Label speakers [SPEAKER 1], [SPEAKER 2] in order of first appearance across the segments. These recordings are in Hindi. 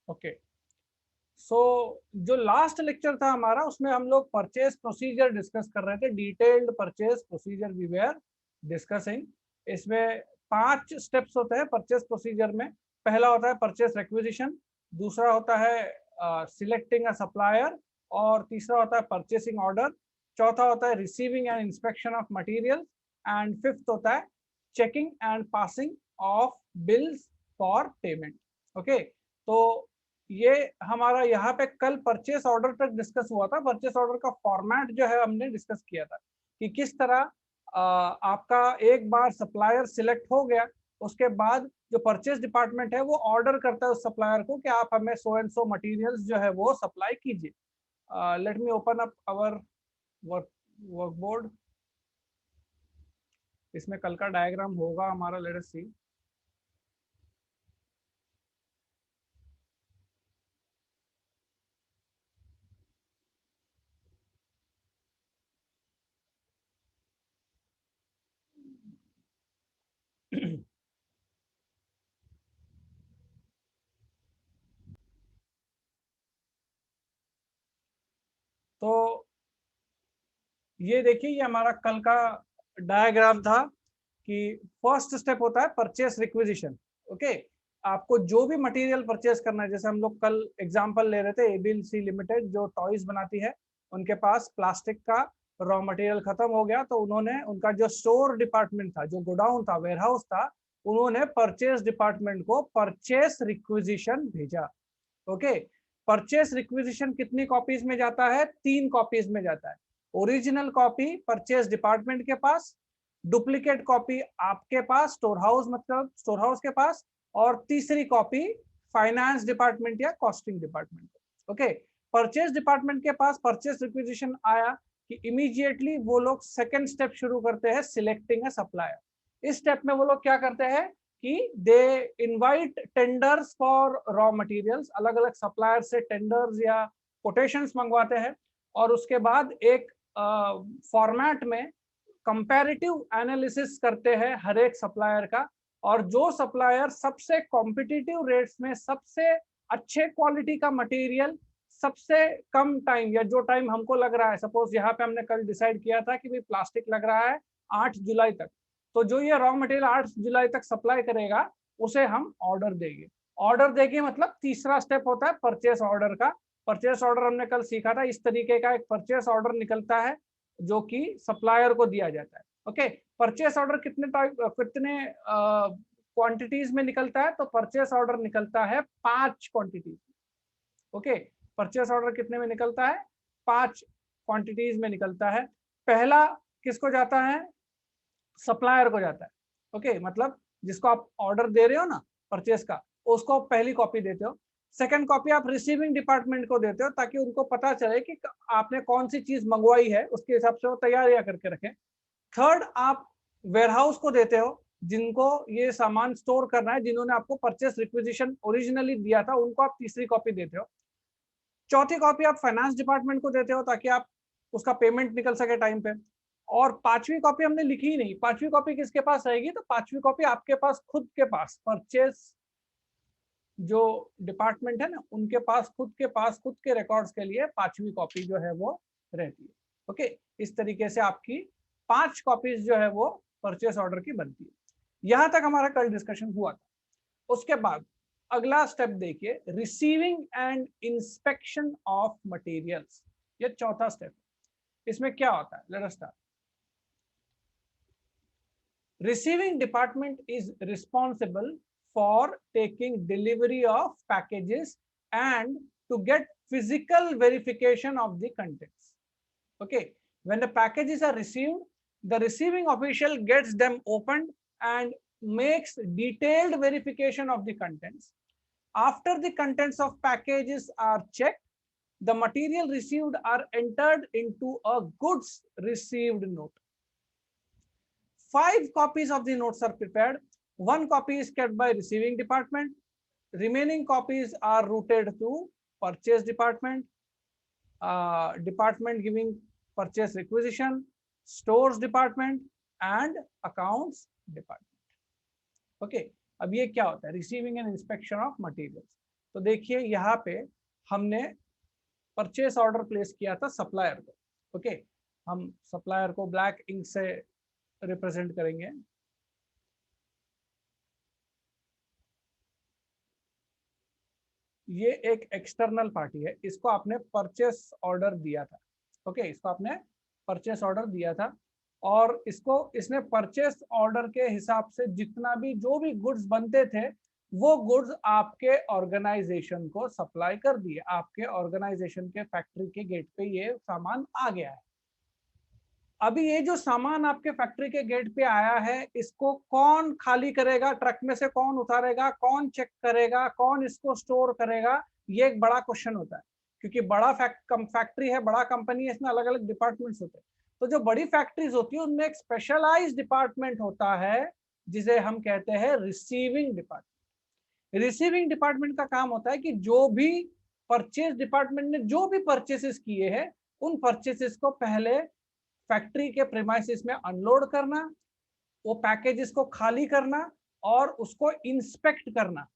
[SPEAKER 1] ओके, सो जो लास्ट लेक्चर था हमारा उसमें हम लोग परचेज प्रोसीजर डिस्कस कर रहे थे, detailed purchase procedure we were discussing. इसमें 5 स्टेप्स होते हैं परचेज प्रोसीजर में। पहला होता है परचेज रिक्विजिशन, दूसरा होता है सिलेक्टिंग अ सप्लायर, और तीसरा होता है परचेसिंग ऑर्डर, चौथा होता है receiving end inspection of material, and fifth होता है checking and passing of bills for payment. Okay, तो ये हमारा यहाँ पे कल परचेस ऑर्डर तक डिस्कस हुआ था। परचेस ऑर्डर का फॉर्मेट जो है हमने डिस्कस किया था कि किस तरह आपका एक बार सप्लायर सिलेक्ट हो गया, उसके बाद जो परचेस डिपार्टमेंट है वो ऑर्डर करता है उस सप्लायर को कि आप हमें सो एंड सो मटेरियल्स जो है वो सप्लाई कीजिए। Let me open up our work board. इसमें कल का डायग्राम होगा हमारा, लेट अस सी। तो ये देखिए, ये हमारा कल का डायग्राम था कि फर्स्ट स्टेप होता है परचेस रिक्विजिशन। ओके, आपको जो भी मटेरियल परचेस करना है, जैसे हम लोग कल एग्जांपल ले रहे थे एबीएलसी लिमिटेड जो टॉयज बनाती है, उनके पास प्लास्टिक का रॉ मटेरियल खत्म हो गया, तो उन्होंने उनका जो स्टोर डिपार्टमेंट था, जो गोडाउन था, वेयरहाउस था, उन्होंने परचेस डिपार्टमेंट को परचेस रिक्विजिशन भेजा। ओके, परचेस रिक्विजिशन कितनी कॉपीज में जाता है? 3 कॉपीज में जाता है। ओरिजिनल कॉपी परचेस डिपार्टमेंट के पास, डुप्लीकेट कॉपी आपके पास स्टोर हाउस, मतलब स्टोर हाउस के पास, और तीसरी कॉपी फाइनेंस डिपार्टमेंट या costing department. Okay, purchase department के पास परचेस रिक्विजिशन आया कि इमीडिएटली वो लोग सेकंड स्टेप शुरू करते हैं, सिलेक्टिंग अ सप्लायर। इस स्टेप में वो लोग क्या करते हैं कि they invite tenders for raw materials, अलग अलग सप्लायर से टेंडर्स या कोटेशंस मंगवाते हैं, और उसके बाद एक फॉर्मेट में कंपैरेटिव एनालिसिस करते हैं हर एक सप्लायर का, और जो सप्लायर सबसे कॉम्पिटिटिव रेट्स में सबसे अच्छे क्वालिटी का मटेरियल सबसे कम टाइम, या जो टाइम हमको लग रहा है, सपोज यहाँ पे हमने कल डिसाइड किया था कि भाई प्लास्टिक लग रहा है 8 जुलाई तक, तो जो ये रॉ मटेरियल 8 जुलाई तक सप्लाई करेगा उसे हम ऑर्डर देंगे। ऑर्डर देंगे मतलब तीसरा स्टेप होता है परचेस ऑर्डर का। परचेस ऑर्डर हमने कल सीखा था, इस तरीके का एक परचेस ऑर्डर निकलता है जो कि सप्लायर को दिया जाता है। ओके, परचेस ऑर्डर कितने टाइप, कितने क्वांटिटीज में निकलता है? तो परचेस ऑर्डर निकलता है 5 क्वांटिटीज। ओके, परचेस ऑर्डर कितने में निकलता है? 5 क्वांटिटीज में निकलता है। पहला किसको जाता है? सप्लायर को जाता है। ओके, मतलब जिसको आप ऑर्डर दे रहे हो ना परचेस का, उसको आप पहली कॉपी देते हो। सेकंड कॉपी आप रिसीविंग डिपार्टमेंट को देते हो ताकि उनको पता चले कि आपने कौन सी चीज मंगवाई है, उसके हिसाब से वो तैयारियां करके रखें। थर्ड आप वेयरहाउस को देते हो, जिनको ये सामान स्टोर करना है, जिन्होंने आपको परचेस रिक्विजिशन ओरिजिनली दिया था, उनको आप तीसरी कॉपी देते हो। चौथी कॉपी आप फाइनेंस डिपार्टमेंट को देते हो ताकि आप उसका पेमेंट निकल सके टाइम पे। और पांचवी कॉपी हमने लिखी ही नहीं, पांचवी कॉपी किसके पास रहेगी? तो पांचवी कॉपी आपके पास खुद के पास, परचेस जो डिपार्टमेंट है ना, उनके पास खुद के पास, खुद के रिकॉर्ड्स के लिए पांचवी कॉपी जो है वो रहती है। ओके, इस तरीके से आपकी 5 कॉपीज जो है वो परचेस ऑर्डर की बनती है। यहां तक हमारा कल डिस्कशन हुआ था। उसके बाद अगला स्टेप देखिए, receiving end inspection of materials. ये चौथा स्टेप। इसमें क्या होता है? Let us start. Receiving department is responsible for taking delivery of packages and to get physical verification of the contents. Okay, when the packages are received, the receiving official gets them opened and makes detailed verification of the contents. After the contents of packages are checked, the material received are entered into a goods received note. 5 copies of the notes are prepared. 1 copy is kept by receiving department. Remaining copies are routed to purchase department, department giving purchase requisition, stores department and accounts department. Okay, अब ये क्या होता है? Receiving end inspection of materials. तो देखिए यहाँ पे हमने परचेस ऑर्डर प्लेस किया था सप्लायर को। ओके, हम सप्लायर को ब्लैक इंक से रिप्रेजेंट करेंगे। ये एक एक्सटर्नल पार्टी है, इसको आपने परचेस ऑर्डर दिया था। ओके, इसको आपने परचेस ऑर्डर दिया था और इसने परचेस ऑर्डर के हिसाब से जितना भी जो भी गुड्स बनते थे वो गुड्स आपके ऑर्गेनाइजेशन को सप्लाई कर दिए। आपके ऑर्गेनाइजेशन के फैक्ट्री के गेट पे ये सामान आ गया है। अभी ये जो सामान आपके फैक्ट्री के गेट पे आया है, इसको कौन खाली करेगा, ट्रक में से कौन उतारेगा, कौन चेक करेगा, कौन इसको स्टोर करेगा, ये एक बड़ा क्वेश्चन होता है। क्योंकि बड़ा फैक्ट्री है, बड़ा कंपनी है, इसमें अलग अलग डिपार्टमेंट्स होते हैं। तो जो बड़ी फैक्ट्रीज होती है उनमें एक स्पेशलाइज डिपार्टमेंट होता है जिसे हम कहते हैं रिसीविंग डिपार्टमेंट। रिसीविंग डिपार्टमेंट का काम होता है कि जो भी परचेज डिपार्टमेंट ने जो भी परचेसेस किए हैं उन परचेसेस को पहले फैक्ट्री के प्रेमाइसिस में अनलोड करना, वो पैकेजेस को खाली करना और उसको इंस्पेक्ट करना।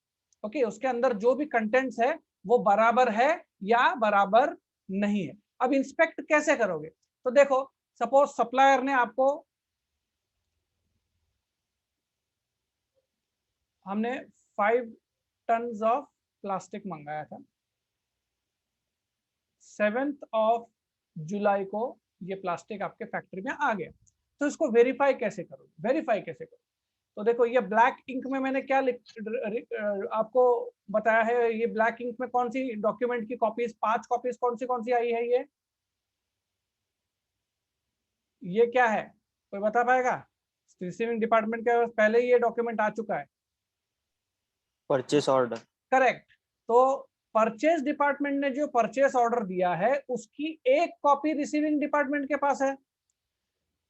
[SPEAKER 1] ओके, उसके अंदर जो भी कंटेंट्स है वो बराबर है या बराबर नहीं है। अब इंस्पेक्ट कैसे करोगे? तो देखो, सपोज सप्लायर ने आपको, हमने 5 टन ऑफ प्लास्टिक मंगाया था, 7 जुलाई को ये प्लास्टिक आपके फैक्ट्री में आ गया। तो इसको वेरीफाई कैसे करोगे? वेरीफाई कैसे करोगे? तो देखो, ये ब्लैक इंक में मैंने क्या आपको बताया है। ये ब्लैक इंक में कौन सी डॉक्यूमेंट की कॉपीज, 5 कॉपीज कौन सी आई है? ये क्या है, कोई बता पाएगा? रिसीविंग डिपार्टमेंट के पहले ये डॉक्यूमेंट आ चुका है,
[SPEAKER 2] परचेस ऑर्डर।
[SPEAKER 1] करेक्ट। तो परचेज डिपार्टमेंट ने जो परचेस ऑर्डर दिया है उसकी एक कॉपी रिसीविंग डिपार्टमेंट के पास है।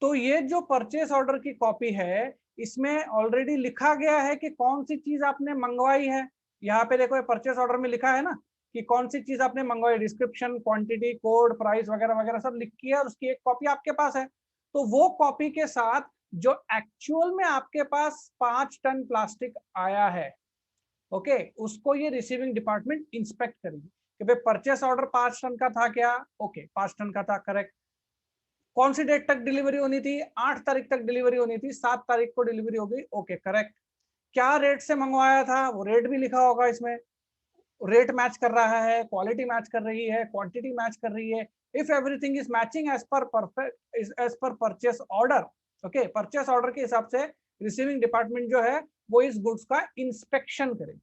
[SPEAKER 1] तो ये जो परचेस ऑर्डर की कॉपी है इसमें ऑलरेडी लिखा गया है कि कौन सी चीज आपने मंगवाई है। यहाँ पे देखो, परचेस ऑर्डर में लिखा है ना कि कौन सी चीज आपने मंगवाई, डिस्क्रिप्शन, क्वांटिटी, कोड, प्राइस वगैरह वगैरह सब लिख के है और उसकी एक कॉपी आपके पास है। तो वो कॉपी के साथ जो एक्चुअल में आपके पास 5 टन प्लास्टिक आया है, ओके, उसको ये रिसीविंग डिपार्टमेंट इंस्पेक्ट करेगी कि भाई परचेस ऑर्डर 5 टन का था क्या? ओके, 5 टन का था, करेक्ट। कौन सी डेट तक डिलीवरी होनी थी? 8 तारीख तक डिलीवरी होनी थी, 7 तारीख को डिलीवरी हो गई, ओके, करेक्ट। क्या रेट से मंगवाया था? वो रेट भी लिखा होगा इसमें, रेट मैच कर रहा है, क्वालिटी मैच कर रही है, क्वांटिटी मैच कर रही है। If everything is matching as per perfect as per purchase order, okay, purchase order के हिसाब से रिसीविंग डिपार्टमेंट जो है वो इस गुड्स का इंस्पेक्शन करेगी।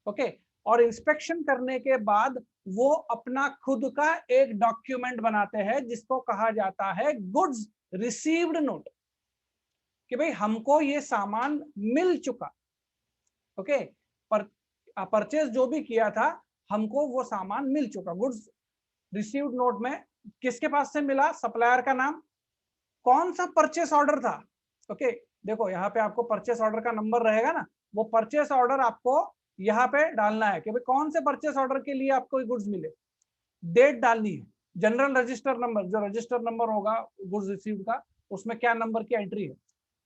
[SPEAKER 1] ओके, और इंस्पेक्शन करने के बाद वो अपना खुद का एक डॉक्यूमेंट बनाते हैं जिसको कहा जाता है गुड्स रिसीव्ड नोट, कि भाई हमको ये सामान मिल चुका। ओके, पर परचेज जो भी किया था हमको वो सामान मिल चुका। गुड्स रिसीव्ड नोट में किसके पास से मिला? सप्लायर का नाम, कौन सा परचेस ऑर्डर था। ओके, देखो यहाँ पे आपको परचेस ऑर्डर का नंबर रहेगा ना, वो परचेस ऑर्डर आपको यहाँ पे डालना है कि भाई कौन से परचेस ऑर्डर के लिए आपको गुड्स मिले। डेट डालनी है, जनरल रजिस्टर नंबर, जो रजिस्टर नंबर होगा गुड्स रिसीव्ड का, उसमें क्या नंबर की एंट्री है,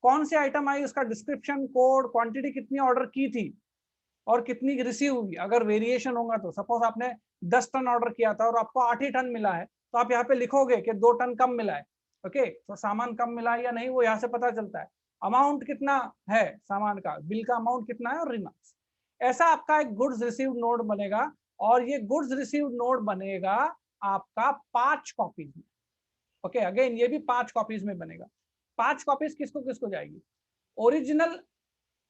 [SPEAKER 1] कौन सी आइटम आई, उसका डिस्क्रिप्शन, कोड, क्वांटिटी कितनी ऑर्डर की थी और कितनी रिसीव हुई। अगर वेरिएशन होगा तो सपोज आपने 10 टन ऑर्डर किया था और आपको 8 ही टन मिला है, तो आप यहाँ पे लिखोगे कि 2 टन कम मिला है। ओके, तो सामान कम मिला है या नहीं वो यहाँ से पता चलता है। अमाउंट कितना है सामान का, बिल का अमाउंट कितना है और रिमार्क्स। ऐसा आपका एक गुड्स रिसीव नोट बनेगा और ये गुड्स रिसीव नोट बनेगा आपका 5 कॉपीज में। ओके, अगेन ये भी 5 कॉपीज में बनेगा। 5 कॉपीज किसको किसको जाएगी? ओरिजिनल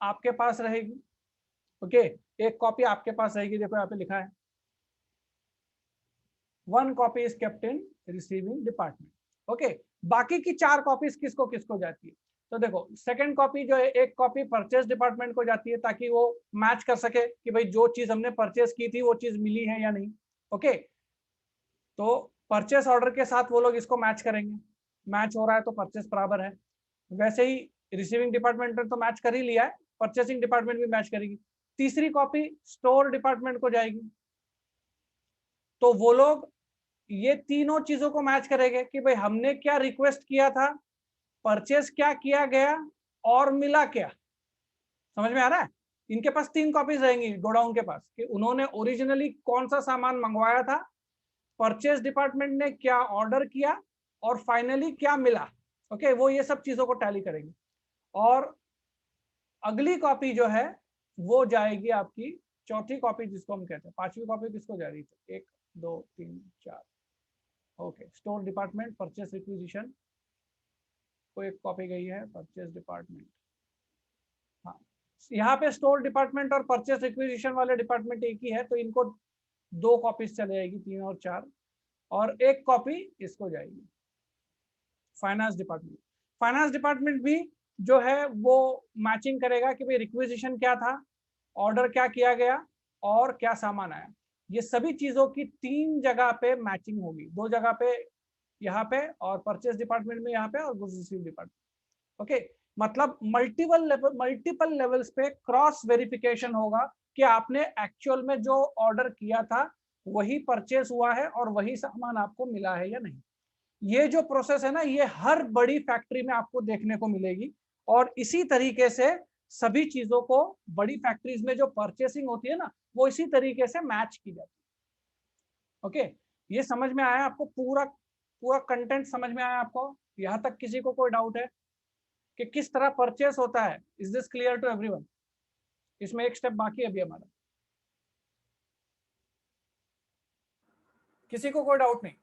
[SPEAKER 1] आपके पास रहेगी, ओके, एक कॉपी आपके पास रहेगी, देखो यहाँ पे लिखा है 1 copy is kept in receiving department. Okay, बाकी की 4 कॉपीज किसको किसको जाती है? तो देखो, सेकंड कॉपी जो है, एक कॉपी परचेज डिपार्टमेंट को जाती है ताकि वो मैच कर सके कि भाई जो चीज हमने परचेज की थी वो चीज मिली है या नहीं। ओके, तो परचेस ऑर्डर के साथ वो लोग इसको मैच करेंगे, मैच हो रहा है तो परचेस बराबर है। वैसे ही रिसीविंग डिपार्टमेंट ने तो मैच कर ही लिया है, परचेसिंग डिपार्टमेंट भी मैच करेगी। तीसरी कॉपी स्टोर डिपार्टमेंट को जाएगी, तो वो लोग ये तीनों चीजों को मैच करेंगे कि भाई हमने क्या रिक्वेस्ट किया था, परचेस क्या किया गया और मिला क्या। समझ में आ रहा है? इनके पास 3 कॉपीज रहेंगी गोडाउन के पास कि उन्होंने ओरिजिनली कौन सा सामान मंगवाया था, परचेज डिपार्टमेंट ने क्या ऑर्डर किया और फाइनली क्या मिला। ओके, वो ये सब चीजों को टैली करेंगे। और अगली कॉपी जो है वो जाएगी आपकी चौथी कॉपी जिसको हम कहते हैं, पांचवी कॉपी किसको जा रही थी, 1 2 3 4, okay, store department purchase requisition को एक कॉपी गई है, परचेस डिपार्टमेंट। हाँ, यहाँ पे स्टोर डिपार्टमेंट और परचेस रिक्विजिशन वाले डिपार्टमेंट एक ही है, तो इनको 2 कॉपीज चले जाएगी, 3 और 4, और 1 कॉपी इसको जाएगी फाइनेंस डिपार्टमेंट। फाइनेंस डिपार्टमेंट भी जो है वो मैचिंग करेगा कि भाई रिक्विजिशन क्या था, ऑर्डर क्या किया गया और क्या सामान आया। ये सभी चीजों की 3 जगह पे मैचिंग होगी, 2 जगह पे यहाँ पे और परचेस डिपार्टमेंट में यहाँ पे और गुड्स रिसीव डिपार्टमेंट। ओके, मतलब मल्टीपल लेवल्स पे क्रॉस वेरिफिकेशन होगा कि आपने एक्चुअल में जो ऑर्डर किया था वही परचेस हुआ है और वही सामान आपको मिला है या नहीं। ये जो प्रोसेस है ना, ये हर बड़ी फैक्ट्री में आपको देखने को मिलेगी, और इसी तरीके से सभी चीजों को बड़ी फैक्ट्रीज में जो परचेसिंग होती है ना, वो इसी तरीके से मैच की जाती है। ओके, ये समझ में आया आपको? पूरा पूरा कंटेंट समझ में आया आपको? यहाँ तक किसी को कोई डाउट है कि किस तरह परचेस होता है? Is this clear to everyone? इसमें एक स्टेप बाकी है अभी हमारा। किसी को कोई डाउट नहीं?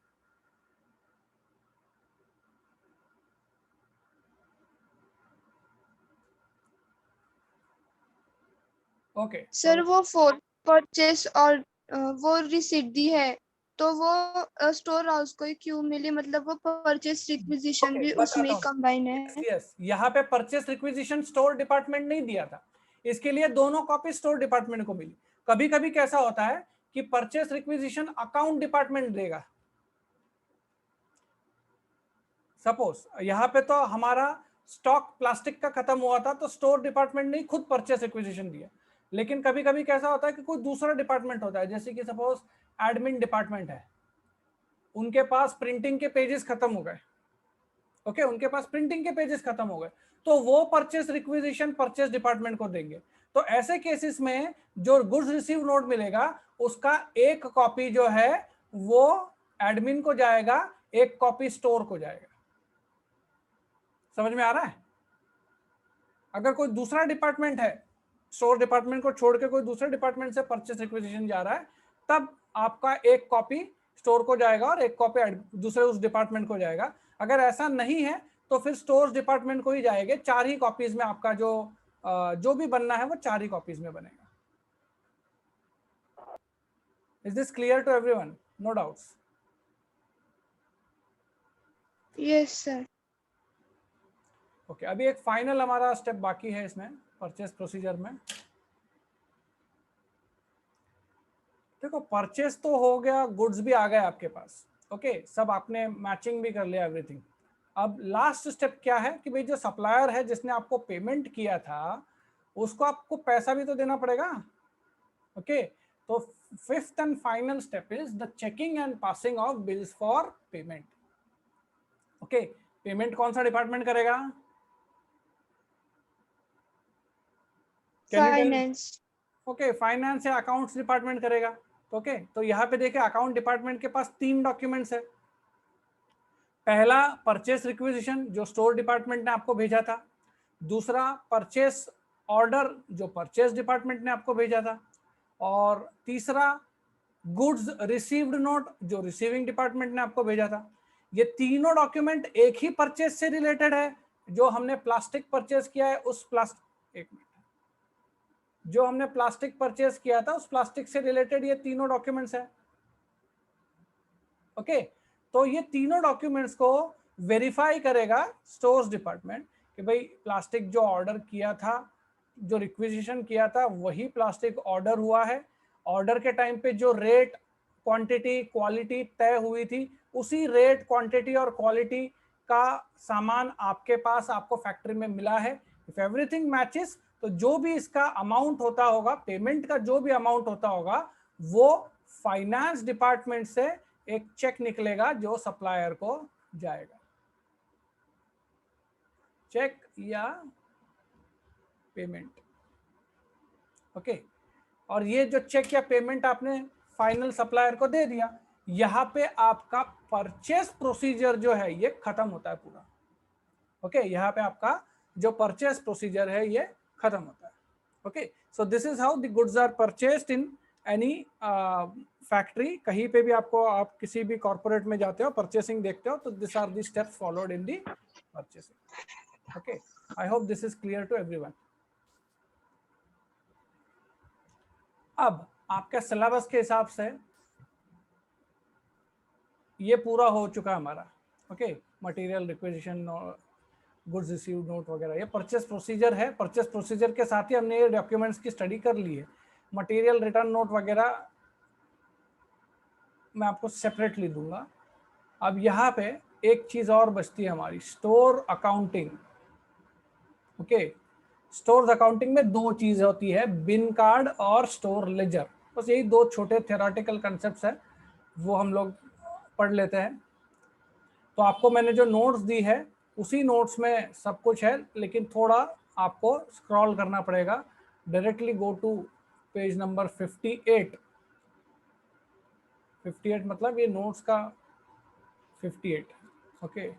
[SPEAKER 1] ओके
[SPEAKER 3] सर वो फोर परचेस और वो रिसीट दी है, तो वो स्टोर हाउस को ही क्यों मिली? मतलब वो परचेस रिक्विजिशन भी उसमें कंबाइन है।
[SPEAKER 1] यस, यहाँ पे परचेस रिक्विजिशन स्टोर डिपार्टमेंट नहीं दिया था, इसके लिए दोनों कॉपी स्टोर डिपार्टमेंट को मिली। कभी कभी कैसा होता है कि परचेस रिक्विजिशन अकाउंट डिपार्टमेंट देगा। सपोज यहाँ पे तो हमारा स्टॉक प्लास्टिक का खत्म हुआ था, तो स्टोर डिपार्टमेंट ने खुद परचेस रिक्विजिशन दिया। लेकिन कभी कभी कैसा होता है कि कोई दूसरा डिपार्टमेंट होता है, जैसे कि सपोज एडमिन डिपार्टमेंट है, उनके पास प्रिंटिंग के पेजेस खत्म हो गए। ओके, उनके पास प्रिंटिंग के पेजेस खत्म हो गए, तो वो परचेस रिक्विजिशन परचेस डिपार्टमेंट को देंगे। तो ऐसे केसेस में जो गुड्स रिसीव नोट मिलेगा उसका एक कॉपी जो है वो एडमिन को जाएगा, एक कॉपी स्टोर को जाएगा। समझ में आ रहा है? अगर कोई दूसरा डिपार्टमेंट है, स्टोर डिपार्टमेंट को छोड़ के कोई दूसरे डिपार्टमेंट से परचेस रिक्विजिशन जा रहा है, तब आपका एक कॉपी स्टोर को जाएगा और एक कॉपी दूसरे उस डिपार्टमेंट को जाएगा। अगर ऐसा नहीं है तो फिर स्टोर्स डिपार्टमेंट को ही जाएंगे। 4 ही कॉपीज में आपका जो भी बनना है वो 4 ही कॉपीज में बनेगा। Is this clear to everyone? No doubts?
[SPEAKER 3] Yes sir.
[SPEAKER 1] Okay, अभी एक फाइनल हमारा स्टेप बाकी है इसमें परचेस प्रोसीजर में। देखो, परचेस तो हो गया, गुड्स भी आ गए आपके पास। ओके, सब आपने मैचिंग भी कर लिया, एवरीथिंग। अब लास्ट स्टेप क्या है कि भाई जो सप्लायर है जिसने आपको पेमेंट किया था उसको आपको पैसा भी तो देना पड़ेगा। ओके, तो fifth and final step is the checking and passing of bills for payment. Okay, payment कौन सा डिपार्टमेंट करेगा?
[SPEAKER 3] फाइनेंस।
[SPEAKER 1] ओके, फाइनेंस या अकाउंट्स डिपार्टमेंट करेगा। ओके, तो यहाँ पे देखिए अकाउंट डिपार्टमेंट के पास 3 डॉक्यूमेंट्स है। पहला परचेस रिक्विजिशन जो स्टोर डिपार्टमेंट ने आपको भेजा था, दूसरा परचेस ऑर्डर जो परचेस डिपार्टमेंट ने आपको भेजा था, और तीसरा गुड्स रिसीव्ड नोट जो रिसीविंग डिपार्टमेंट ने आपको भेजा था। ये तीनों डॉक्यूमेंट एक ही परचेस से रिलेटेड है। जो हमने प्लास्टिक परचेस किया है उस जो हमने प्लास्टिक परचेस किया था उस प्लास्टिक से रिलेटेड ये तीनों डॉक्यूमेंट्स है। ओके, तो ये तीनों डॉक्यूमेंट्स को वेरीफाई करेगा स्टोर्स डिपार्टमेंट कि भाई प्लास्टिक जो ऑर्डर किया था, जो रिक्विजिशन किया था वही प्लास्टिक ऑर्डर हुआ है। ऑर्डर के टाइम पे जो रेट, क्वांटिटी, क्वालिटी तय हुई थी, उसी रेट, क्वांटिटी और क्वालिटी का सामान आपके पास, आपको फैक्ट्री में मिला है। इफ एवरीथिंग मैचेस, तो जो भी इसका अमाउंट होता होगा, पेमेंट का जो भी अमाउंट होता होगा, वो फाइनेंस डिपार्टमेंट से एक चेक निकलेगा जो सप्लायर को जाएगा। चेक या पेमेंट। ओके। और ये जो चेक या पेमेंट आपने फाइनल सप्लायर को दे दिया, यहाँ पे आपका परचेस प्रोसीजर जो है ये खत्म होता है पूरा। ओके, यहाँ पे आपका जो परचेस प्रोसीजर है ये खत्म होता है। Okay, so this is how the goods are purchased in any factory. कहीं पे भी आपको, आप किसी भी कॉर्पोरेट में जाते हो, परचेसिंग देखते हो, तो this are the steps followed in the purchasing. Okay, I hope this is clear to everyone. अब आपके सिलेबस के हिसाब से ये पूरा हो चुका है हमारा। Okay, material requisition, goods received note वगैरह, ये परचेस प्रोसीजर है। परचेस प्रोसीजर के साथ ही हमने ये डॉक्यूमेंट्स की स्टडी कर ली है। मटेरियल रिटर्न नोट वगैरह मैं आपको सेपरेटली दूंगा। अब यहाँ पे एक चीज और बचती है हमारी, store accounting. Okay, store accounting में दो चीज होती है, बिन कार्ड और स्टोर लेजर। बस यही दो छोटे थ्योरेटिकल कंसेप्ट्स है, वो हम लोग पढ़ लेते हैं। तो आपको मैंने जो नोट्स दी है उसी नोट्स में सब कुछ है, लेकिन थोड़ा आपको स्क्रॉल करना पड़ेगा। Directly go to page number 58। 58 मतलब ये नोट्स का 58। Okay,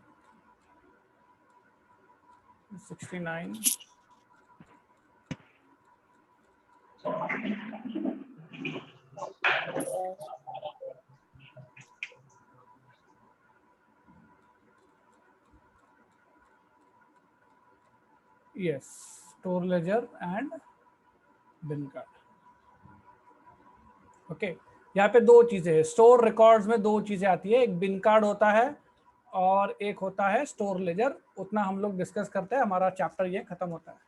[SPEAKER 1] 69। Yes, store ledger and bin card. Okay, यहाँ पे दो चीजें हैं। स्टोर रिकॉर्ड्स में दो चीजें आती है, एक बिन कार्ड होता है और एक होता है स्टोर लेजर। उतना हम लोग डिस्कस करते हैं, हमारा चैप्टर ये खत्म होता है।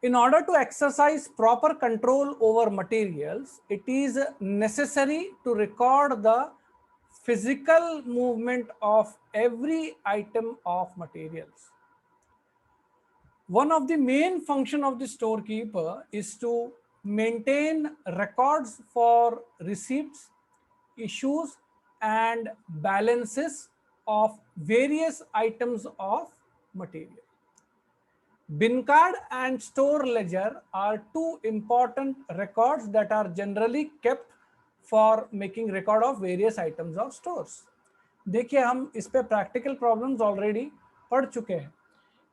[SPEAKER 1] In order to exercise proper control over materials, it is necessary to record the physical movement of every item of materials. One of the main function of the storekeeper is to maintain records for receipts, issues, and balances of various items of material. Bin card and store ledger are two important records that are generally kept for making record of various items of stores. देखिए, हम इस पे प्रैक्टिकल प्रॉब्लम्स ऑलरेडी पढ़ चुके हैं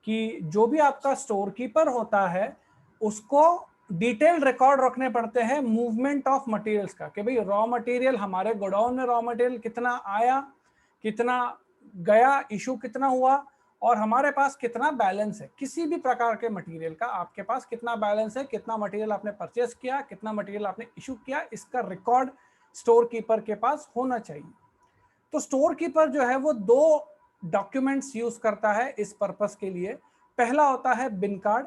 [SPEAKER 1] कि जो भी आपका स्टोर कीपर होता है उसको डिटेल रिकॉर्ड रखने पड़ते हैं मूवमेंट ऑफ मटेरियल्स का, कि भाई रॉ मटेरियल हमारे गोडाउन में रॉ मटेरियल कितना आया, कितना गया, इशू कितना हुआ, और हमारे पास कितना बैलेंस है। किसी भी प्रकार के मटेरियल का आपके पास कितना बैलेंस है, कितना मटेरियल आपने परचेस किया, कितना मटेरियल आपने इशू किया, इसका रिकॉर्ड स्टोर कीपर के पास होना चाहिए। तो स्टोर कीपर जो है वो दो डॉक्यूमेंट्स यूज करता है इस पर्पस के लिए। पहला होता है बिन कार्ड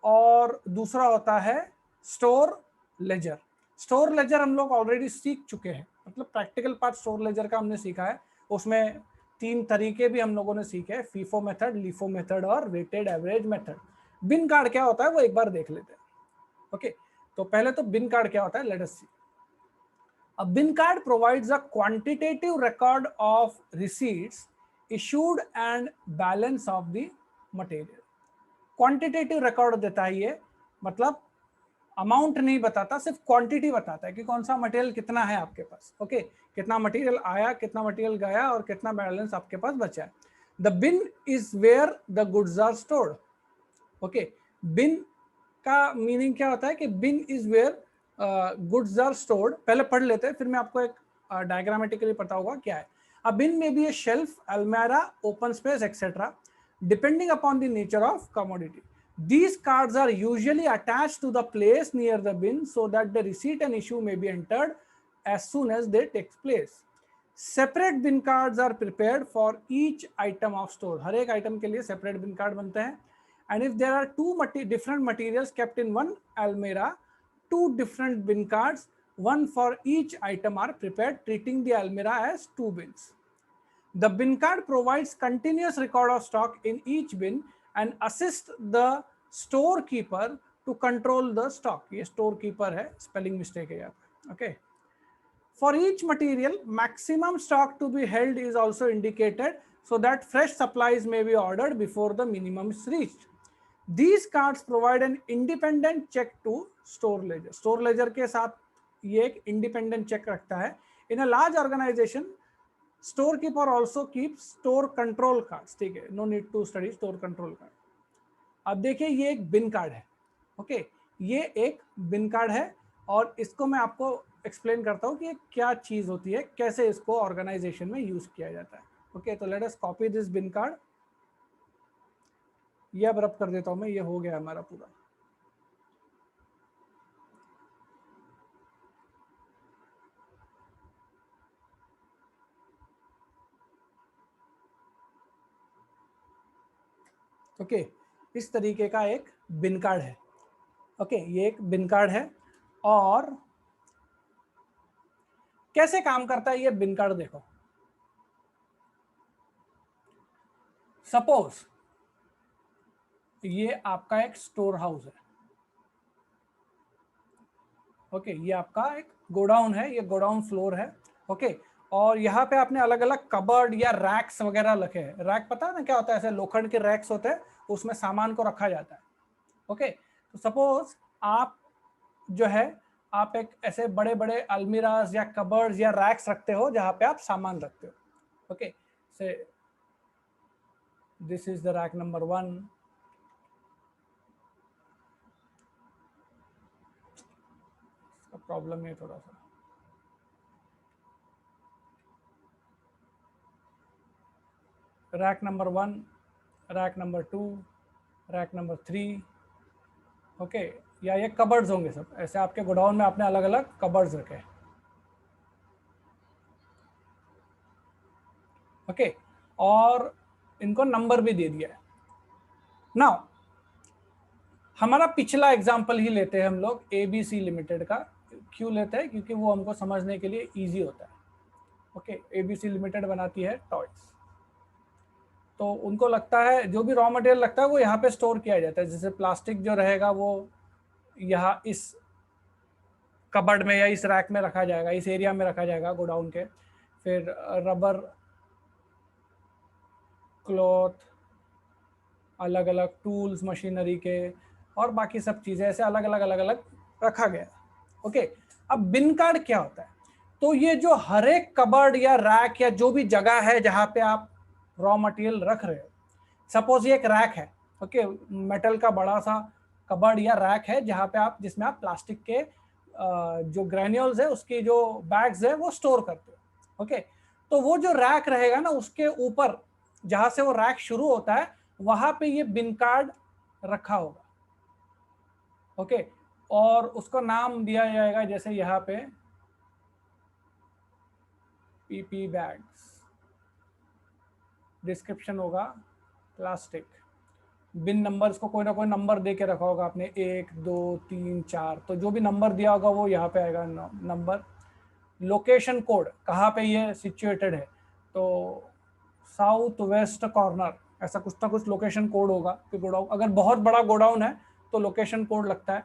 [SPEAKER 1] और दूसरा होता है स्टोर लेजर। स्टोर लेजर हम लोग ऑलरेडी सीख चुके हैं, मतलब प्रैक्टिकल पार्ट स्टोर लेजर का हमने सीखा है। उसमें तीन तरीके भी हम लोगों ने सीखे, फीफो मेथड, लीफो मेथड और वेटेड एवरेज मेथड। बिन कार्ड क्या होता है वो एक बार देख लेते हैं। ओके, तो पहले तो बिन कार्ड क्या होता है, let us see. A bin card provides a quantitative record of receipts issued and balance of the material. Quantitative record देता है ये, मतलब अमाउंट नहीं बताता, सिर्फ क्वांटिटी बताता है कि कौन सा मटेरियल कितना है आपके पास। ओके, कितना मटेरियल आया, कितना मटेरियल गया और कितना बैलेंस आपके पास बचा है। The bin is where the goods are stored. Okay, bin का मीनिंग क्या होता है कि bin is where goods are stored. पहले पढ़ लेते हैं, फिर मैं आपको एक डायग्रामेटिकली पता होगा क्या है। A bin may be a shelf, almirah, open space, etc., depending upon the nature of commodity. These cards are usually attached to the place near the bin so that the receipt and issue may be entered as soon as they take place. Separate bin cards are prepared for each item of store. हर एक item के लिए separate bin card बनते हैं. And if there are two different materials kept in one almirah, two different bin cards, one for each item, are prepared, treating the almirah as two bins. The bin card provides continuous record of stock in each bin and assists the storekeeper to control the stock. ये storekeeper है, spelling mistake है यहाँ पे. Okay. For each material, maximum stock to be held is also indicated so that fresh supplies may be ordered before the minimum is reached. These cards provide an independent check to store ledger. Store ledger के साथ ये एक independent check रखता है. In a large organization, storekeeper also keeps store control cards. ठीक है, no need to study store control card. अब देखिए ये एक बिन कार्ड है. ओके, ये एक बिन कार्ड है और इसको मैं आपको एक्सप्लेन करता हूँ कि ये क्या चीज होती है, कैसे इसको ऑर्गेनाइजेशन में यूज किया जाता है. ओके, तो let us copy this bin card. ये अब रब कर देता हूं मैं, ये हो गया हमारा पूरा. ओके, इस तरीके का एक बिन कार्ड है. ओके, ये एक बिन कार्ड है और कैसे काम करता है ये बिन कार्ड देखो. सपोज ये आपका एक स्टोर हाउस है. ओके, ये आपका एक गोडाउन है, ये गोडाउन फ्लोर है. ओके, और यहाँ पे आपने अलग अलग कबर्ड या रैक्स वगैरह रखे हैं. रैक पता है ना क्या होता है, ऐसे लोखंड के रैक्स होते हैं, उसमें सामान को रखा जाता है. ओके, तो सपोज आप जो है आप एक ऐसे बड़े बड़े अलमीराज या कबर्ड्स या रैक्स रखते हो जहाँ पे आप सामान रखते हो. ओके, से this is the rack number 1. Problem है थोड़ा सा. Rack number 1, rack number 2, rack number 3. Okay, या ये कबर्ड्स होंगे सब. ऐसे आपके गोडाउन में आपने अलग अलग कबर्ड्स रखे. ओके, और इनको नंबर भी दे दिया है. नाउ हमारा पिछला एग्जांपल ही लेते हैं हम लोग, ABC लिमिटेड का. क्यों लेते हैं? क्योंकि वो हमको समझने के लिए इजी होता है. ओके, ABC लिमिटेड बनाती है टॉयज. तो उनको लगता है जो भी रॉ मटेरियल लगता है वो यहाँ पे स्टोर किया जाता है. जैसे प्लास्टिक जो रहेगा वो यहाँ इस कबर्ड में या इस रैक में रखा जाएगा, इस एरिया में रखा जाएगा गोडाउन के. फिर रबर, क्लॉथ, अलग अलग टूल्स मशीनरी के और बाकी सब चीज़ें ऐसे अलग अलग रखा गया. ओके, अब बिन कार्ड क्या होता है? तो ये जो हर एक कबर्ड या रैक या जो भी जगह है जहाँ पे आप रॉ मटेरियल रख रहे हो, सपोज ये एक रैक है. ओके, मेटल का बड़ा सा कबर्ड या रैक है जहाँ पे आप, जिसमें आप प्लास्टिक के जो ग्रेन्यूल्स है उसकी जो बैग्स है वो स्टोर करते हो. ओके, तो वो जो रैक रहेगा ना, उसके ऊपर जहाँ से वो रैक शुरू होता है वहां पे ये बिन कार्ड रखा होगा. ओके, और उसको नाम दिया जाएगा जैसे यहाँ पे PP बैग्स. डिस्क्रिप्शन होगा प्लास्टिक. बिन नंबर, इसको कोई ना कोई नंबर दे के रखा होगा आपने, 1 2 3 4. तो जो भी नंबर दिया होगा वो यहाँ पे आएगा नंबर. लोकेशन कोड, कहाँ पे ये सिचुएटेड है, तो साउथ वेस्ट कॉर्नर, ऐसा कुछ ना कुछ लोकेशन कोड होगा. कि गोडाउन अगर बहुत बड़ा गोडाउन है तो लोकेशन कोड लगता है.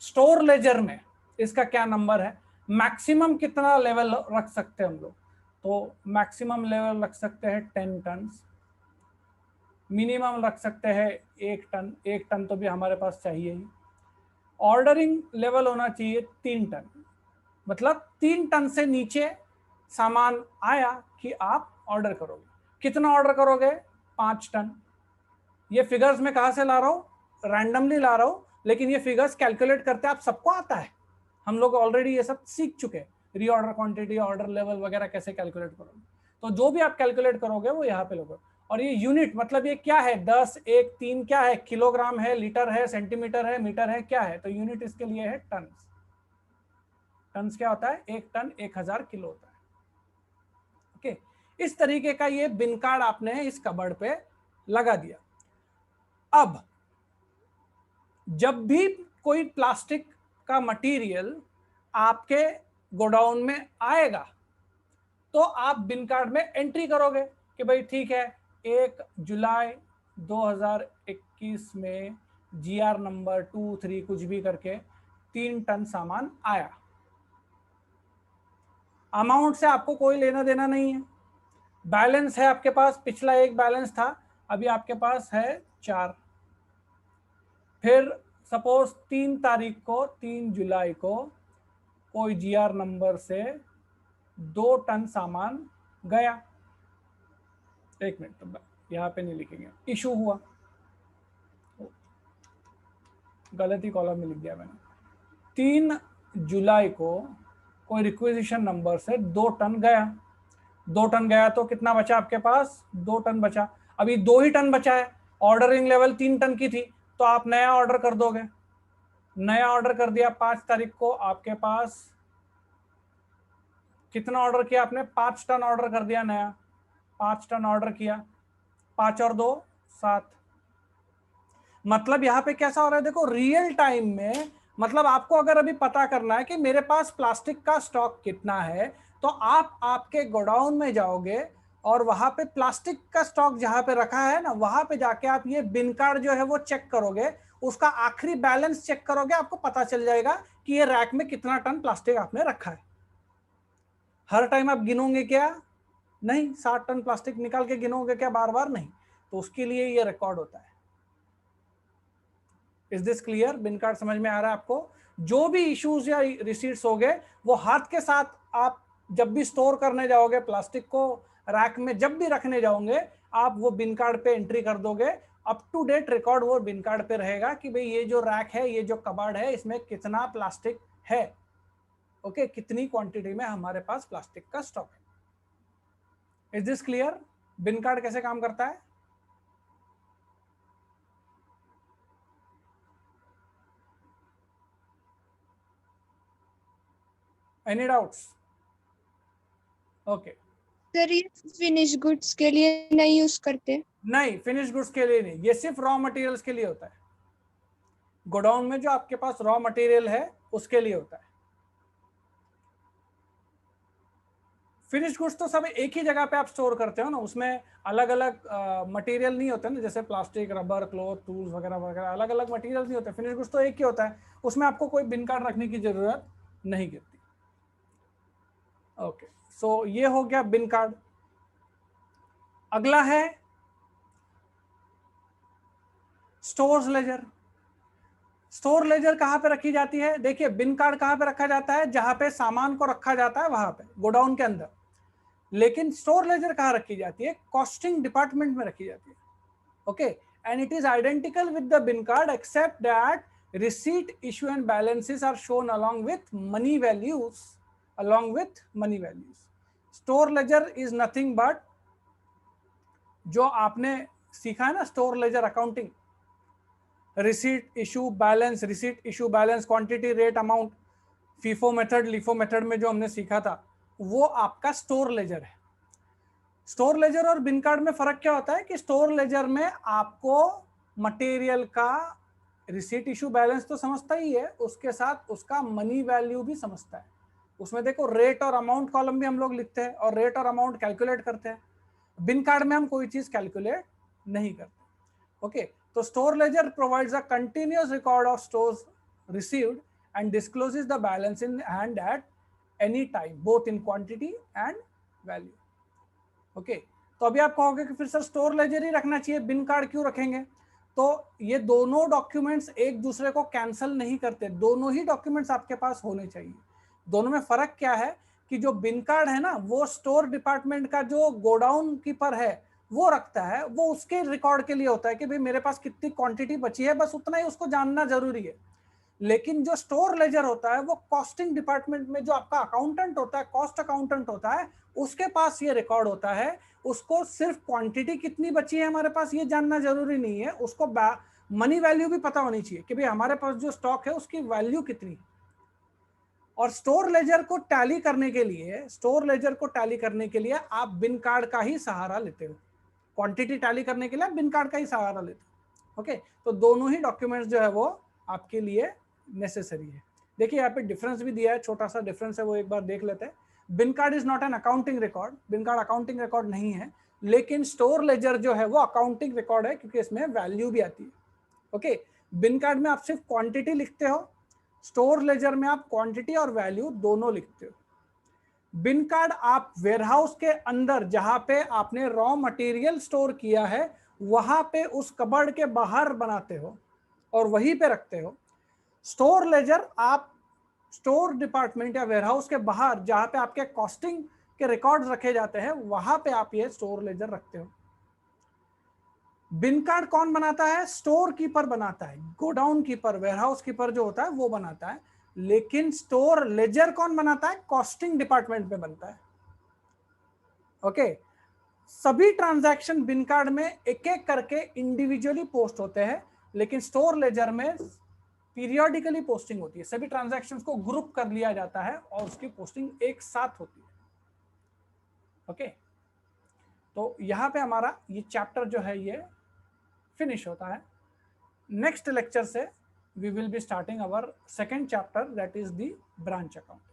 [SPEAKER 1] स्टोर लेजर में इसका क्या नंबर है, मैक्सिमम कितना लेवल रख सकते हैं हम लोग, तो मैक्सिमम लेवल रख सकते हैं 10 टन. मिनिमम रख सकते हैं 1 टन. 1 टन तो भी हमारे पास चाहिए ही. ऑर्डरिंग लेवल होना चाहिए 3 टन. मतलब 3 टन से नीचे सामान आया कि आप ऑर्डर करोगे. कितना ऑर्डर करोगे? 5 टन. ये फिगर्स मैं कहाँ से ला रहा हूँ? रैंडमली ला रहा हूँ, लेकिन ये फिगर्स कैलकुलेट करते आप सबको आता है. हम लोग ऑलरेडी ये सब सीख चुके हैं. रीऑर्डर क्वांटिटी, ऑर्डर लेवल वगैरह कैसे कैलकुलेट करोगे. तो जो भी आप कैलकुलेट करोगे वो यहाँ पे लोगे. और ये यूनिट मतलब ये क्या है? 10 1 3 क्या है? किलोग्राम है, लीटर है, सेंटीमीटर है, मीटर है, क्या है? तो यूनिट इसके लिए है टन. टन्स क्या होता है? 1 टन 1000 किलो होता है. ओके, इस तरीके का ये बिन कार्ड आपने इस कबर्ड पे लगा दिया. अब जब भी कोई प्लास्टिक का मटेरियल आपके गोडाउन में आएगा तो आप बिन कार्ड में एंट्री करोगे कि भाई ठीक है, 1 जुलाई 2021 में GR नंबर 2 3 कुछ भी करके 3 टन सामान आया. अमाउंट से आपको कोई लेना देना नहीं है. बैलेंस है आपके पास, पिछला एक बैलेंस था, अभी आपके पास है 4. फिर सपोज 3 तारीख को 3 जुलाई को कोई जीआर नंबर से 2 टन सामान गया, एक मिनट, तो यहाँ पे नहीं लिखेंगे, इशू हुआ, गलती कॉलम में लिख दिया मैंने। 3 जुलाई को कोई रिक्वेजिशन नंबर से 2 टन गया, 2 टन गया तो कितना बचा आपके पास, 2 टन बचा। अभी 2 ही टन बचा है, ऑर्डरिंग लेवल 3 टन की थी, तो आप नया ऑर्डर कर दोगे। नया ऑर्डर कर दिया 5 तारीख को, आपके पास कितना ऑर्डर किया आपने, 5 टन ऑर्डर कर दिया नया, 5 टन ऑर्डर किया, 5 और 2 7। मतलब यहाँ पे कैसा हो रहा है, देखो रियल टाइम में, मतलब आपको अगर अभी पता करना है कि मेरे पास प्लास्टिक का स्टॉक कितना है, तो आप आपके गोडाउन में जाओगे और वहां पे प्लास्टिक का स्टॉक जहां पे रखा है ना, वहां पे जाके आप ये बिन कार्ड जो है वो चेक करोगे, उसका आखिरी बैलेंस चेक करोगे, आपको पता चल जाएगा कि ये रैक में कितना टन प्लास्टिक आपने रखा है। हर टाइम आप गिनोगे क्या, नहीं, 60 टन प्लास्टिक निकाल के गिनोगे क्या बार बार, नहीं, तो उसके लिए ये रिकॉर्ड होता है। Is this clear, bin card समझ में आ रहा है आपको? जो भी इश्यूज या रिसीट्स हो गए वो हाथ के साथ आप जब भी स्टोर करने जाओगे, प्लास्टिक को रैक में जब भी रखने जाओगे, आप वो बिन कार्ड पे एंट्री कर दोगे, अप टू डेट रिकॉर्ड वो बिन कार्ड पे रहेगा कि भाई ये जो रैक है, ये जो कबाड़ है, इसमें कितना प्लास्टिक है, ओके, कितनी क्वांटिटी में हमारे पास प्लास्टिक का स्टॉक है। Is this clear, bin card कैसे काम करता है? Any doubts? ओके
[SPEAKER 3] सर ये फिनिश गुड्स के लिए नहीं यूज करते?
[SPEAKER 1] नहीं, फिनिश गुड्स के लिए नहीं, ये सिर्फ रॉ मटेरियल्स के लिए होता है। गोडाउन में जो आपके पास रॉ मटेरियल है उसके लिए होता है। फिनिश गुड्स तो सब एक ही जगह पे आप स्टोर करते हो ना, उसमें अलग अलग मटेरियल नहीं होते ना, जैसे प्लास्टिक, रबर, क्लॉथ, टूल्स वगैरह वगैरह, अलग अलग मटेरियल नहीं होते। फिनिश गुड्स तो एक ही होता है, उसमें आपको कोई बिन कार्ड रखने की जरूरत नहीं गिरती। ओके, सो ये हो गया बिन कार्ड। अगला है स्टोर्स लेजर। स्टोर लेजर कहां पे रखी जाती है? देखिए, बिन कार्ड कहां पे रखा जाता है, जहां पे सामान को रखा जाता है वहां पे गोडाउन के अंदर। लेकिन स्टोर लेजर कहां रखी जाती है? कॉस्टिंग डिपार्टमेंट में रखी जाती है, okay. And it is identical with the bin card except that receipt, issue and balances are shown along with money values, store ledger is nothing but जो आपने सीखा है ना, store ledger accounting, receipt issue balance, receipt issue balance, quantity rate amount, FIFO method, LIFO method में जो हमने सीखा था, वो आपका स्टोर लेजर है। स्टोर लेजर और बिन कार्ड में फर्क क्या होता है कि स्टोर लेजर में आपको मटेरियल का रिसीट इशू बैलेंस तो समझता ही है, उसके साथ उसका मनी वैल्यू भी समझता है। उसमें देखो रेट और अमाउंट कॉलम भी हम लोग लिखते हैं और रेट और अमाउंट कैलकुलेट करते हैं। बिन कार्ड में हम कोई चीज कैलकुलेट नहीं करते, ओके। तो store laser provides a continuous record of stores received and discloses the balance in hand at any time, both in quantity and value, okay. तो अभी आप कहोगे कि फिर सर स्टोर लेजर ही रखना चाहिए, बिन कार्ड क्यों रखेंगे? तो ये दोनों डॉक्यूमेंट्स एक दूसरे को कैंसिल नहीं करते, दोनों ही डॉक्यूमेंट्स आपके पास होने चाहिए। दोनों में फर्क क्या है कि जो बिन कार्ड है ना, वो स्टोर डिपार्टमेंट का जो गोडाउन कीपर है वो रखता है, वो उसके रिकॉर्ड के लिए होता है कि भाई मेरे पास कितनी क्वांटिटी बची है, बस उतना ही उसको जानना जरूरी है। लेकिन जो स्टोर लेजर होता है वो कॉस्टिंग डिपार्टमेंट में जो आपका अकाउंटेंट होता है, कॉस्ट अकाउंटेंट होता है, उसके पास ये रिकॉर्ड होता है। उसको सिर्फ क्वांटिटी कितनी बची है हमारे पास ये जानना जरूरी नहीं है, उसको मनी वैल्यू भी पता होनी चाहिए कि भाई हमारे पास जो स्टॉक है उसकी वैल्यू कितनी है। और स्टोर लेजर को टैली करने के लिए आप बिन कार्ड का ही सहारा लेते हो। क्वांटिटी टैली करने के लिए आप बिन कार्ड का ही सहारा लेते हो, ओके। तो दोनों ही डॉक्यूमेंट्स जो है वो आपके लिए नेसेसरी है। देखिए यहाँ पे डिफरेंस भी दिया है, छोटा सा डिफरेंस है, वो एक बार देख लेते हैं। Bin card is not an accounting record, bin card accounting record नहीं है, लेकिन स्टोर लेजर जो है वो अकाउंटिंग रिकॉर्ड है क्योंकि इसमें वैल्यू भी आती है, ओके। बिन कार्ड में आप सिर्फ क्वांटिटी लिखते हो, स्टोर लेजर में आप क्वांटिटी और वैल्यू दोनों लिखते हो। बिन कार्ड आप वेयरहाउस के अंदर जहां पे आपने रॉ मटेरियल स्टोर किया है वहां पे उस कबर्ड के बाहर बनाते हो, और वहीं पे रखते हो। स्टोर लेजर आप स्टोर डिपार्टमेंट या वेयरहाउस के बाहर जहां पे आपके कॉस्टिंग के रिकॉर्ड्स रखे जाते हैं वहां पे आप ये स्टोर लेजर रखते हो। बिन कार्ड कौन बनाता है? स्टोर कीपर बनाता है, गोडाउन कीपर, वेयरहाउस कीपर जो होता है वो बनाता है। लेकिन स्टोर लेजर कौन बनाता है? कॉस्टिंग डिपार्टमेंट में बनता है। ओके, सभी ट्रांजैक्शन बिन कार्ड में एक एक करके इंडिविजुअली पोस्ट होते हैं, लेकिन स्टोर लेजर में पीरियोडिकली पोस्टिंग होती है। सभी ट्रांजैक्शंस को ग्रुप कर लिया जाता है और उसकी पोस्टिंग एक साथ होती है। ओके, तो यहां पे हमारा ये चैप्टर जो है ये फिनिश होता है। नेक्स्ट लेक्चर से we will be starting our second chapter, that is the branch account.